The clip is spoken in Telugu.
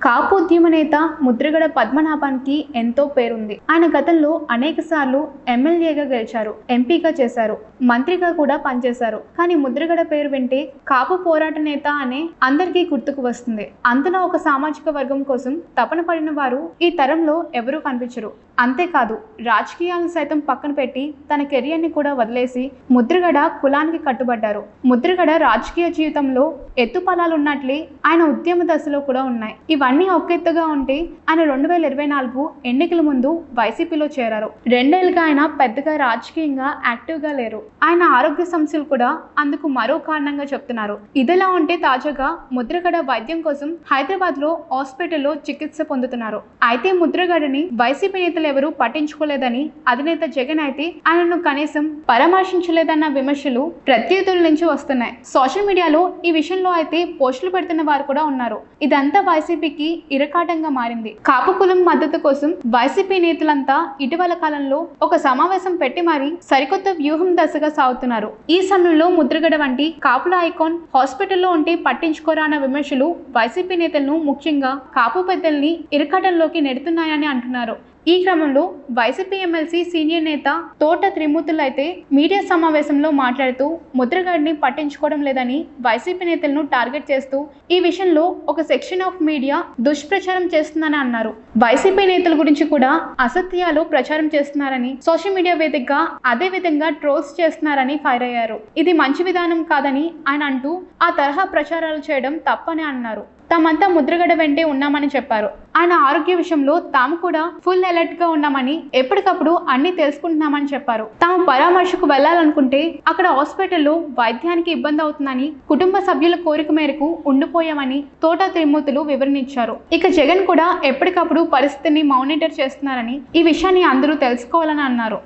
కాపు ఉద్యమ నేత ముద్రగడ పద్మనాభానికి ఎంతో పేరుంది. ఆయన గతంలో అనేక సార్లు ఎమ్మెల్యేగా గెలిచారు, ఎంపీగా చేశారు, మంత్రిగా కూడా పనిచేశారు. కానీ ముద్రగడ పేరు వింటే కాపు పోరాట నేత అనే అందరికీ గుర్తుకు వస్తుంది. అందులో ఒక సామాజిక వర్గం కోసం తపన పడిన వారు ఈ తరంలో ఎవరూ కనిపించరు. అంతేకాదు, రాజకీయాలను సైతం పక్కన పెట్టి తన కెరియర్ని కూడా వదిలేసి ముద్రగడ కులానికి కట్టుబడ్డారు. ముద్రగడ రాజకీయ జీవితంలో ఎత్తుపలాలున్నట్లే ఆయన ఉద్యమ దశలో కూడా ఉన్నాయి. ఇవన్నీ ఒకెత్తుగా ఉంటే ఆయన 2024 ఎన్నికల ముందు వైసీపీలో చేరారు. 2 ఏళ్లుగా ఆయన పెద్దగా రాజకీయంగా యాక్టివ్గా లేరు. ఆయన ఆరోగ్య సమస్యలు కూడా అందుకు మరో కారణంగా చెప్తున్నారు. ఇదిలా ఉంటే తాజాగా ముద్రగడ వైద్యం కోసం హైదరాబాద్ లో హాస్పిటల్లో చికిత్స పొందుతున్నారు. అయితే ముద్రగడని వైసీపీ నేతలు ఎవరూ పట్టించుకోలేదని, అధినేత జగన్ అయితే ఆయనను కనీసం పరామర్శించలేదన్న విమర్శలు ప్రత్యర్థుల నుంచి వస్తున్నాయి. సోషల్ మీడియాలో ఈ విషయంలో అయితే పోస్టులు పెడుతున్న వారు కూడా ఉన్నారు. ఇదంతా వైసీపీకి ఇరకాటంగా మారింది. కాపు కులం మద్దతు కోసం వైసీపీ నేతలంతా ఇటీవల కాలంలో ఒక సమావేశం పెట్టి మరీ సరికొత్త వ్యూహం దశగా సాగుతున్నారు. ఈ సమయంలో ముద్రగడ వంటి కాపుల ఐకాన్ హాస్పిటల్లో ఉంటే పట్టించుకోరా అన్న విమర్శలు వైసీపీ నేతలను, ముఖ్యంగా కాపు పెద్దల్ని ఇరకాటంలోకి నెడుతున్నాయని అంటున్నారు. ఈ క్రమంలో వైసీపీ ఎమ్మెల్సీ సీనియర్ నేత తోట త్రిమూర్తులు అయితే మీడియా సమావేశంలో మాట్లాడుతూ ముద్రగడని పట్టించుకోవడం లేదని వైసీపీ నేతలను టార్గెట్ చేస్తూ ఈ విషయంలో ఒక సెక్షన్ ఆఫ్ మీడియా దుష్ప్రచారం చేస్తుందని అన్నారు. వైసీపీ నేతల గురించి కూడా అసత్యాలు ప్రచారం చేస్తున్నారని, సోషల్ మీడియా వేదికగా అదే విధంగా ట్రోల్స్ చేస్తున్నారని ఫైర్ అయ్యారు. ఇది మంచి విధానం కాదని ఆయన అంటూ ఆ తరహా ప్రచారాలు చేయడం తప్పని అన్నారు. తామంతా ముద్రగడ వెంటే ఉన్నామని చెప్పారు. ఆయన ఆరోగ్య విషయంలో తాము కూడా ఫుల్ అలర్ట్ గా ఉన్నామని, ఎప్పటికప్పుడు అన్ని తెలుసుకుంటున్నామని చెప్పారు. తాము పరామర్శకు వెళ్లాలనుకుంటే అక్కడ హాస్పిటల్లో వైద్యానికి ఇబ్బంది అవుతుందని, కుటుంబ సభ్యుల కోరిక మేరకు ఉండిపోయామని తోట త్రిమూర్తులు వివరణించారు. ఇక జగన్ కూడా ఎప్పటికప్పుడు పరిస్థితిని మానిటర్ చేస్తున్నారని, ఈ విషయాన్ని అందరూ తెలుసుకోవాలని అన్నారు.